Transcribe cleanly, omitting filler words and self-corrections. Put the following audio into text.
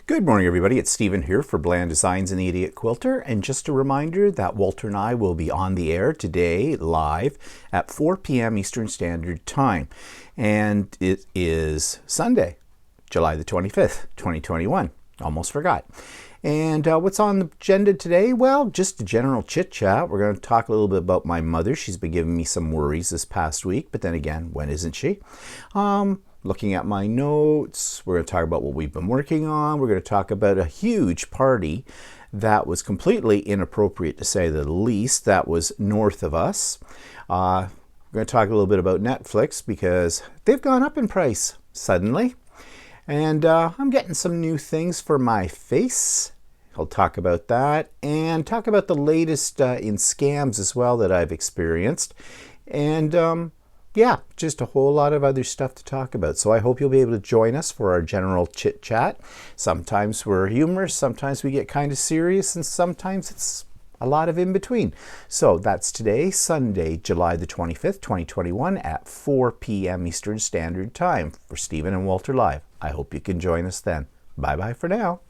Good morning, everybody. It's Stephen here for Bland Designs and the Idiot Quilter. And just a reminder that Walter and I will be on the air today live at 4 p.m. Eastern Standard Time. And it is Sunday, July the 25th, 2021. Almost forgot. And what's on the agenda today? Well, just a general chit chat. We're going to talk a little bit about my mother. She's been giving me some worries this past week, but then again, when isn't she? Looking at my notes, we're going to talk about what we've been working on. We're going to talk about a huge party that was completely inappropriate, to say the least, that was north of us. We're going to talk a little bit about Netflix because they've gone up in price suddenly. And I'm getting some new things for my face. I'll talk about that and talk about the latest in scams as well that I've experienced. And yeah, just a whole lot of other stuff to talk about. So I hope you'll be able to join us for our general chit chat. Sometimes we're humorous, sometimes we get kind of serious, and sometimes it's a lot of in between. So that's today, Sunday, July the 25th, 2021 at 4 p.m. Eastern Standard Time for Stephen and Walter Live. I hope you can join us then. Bye-bye for now.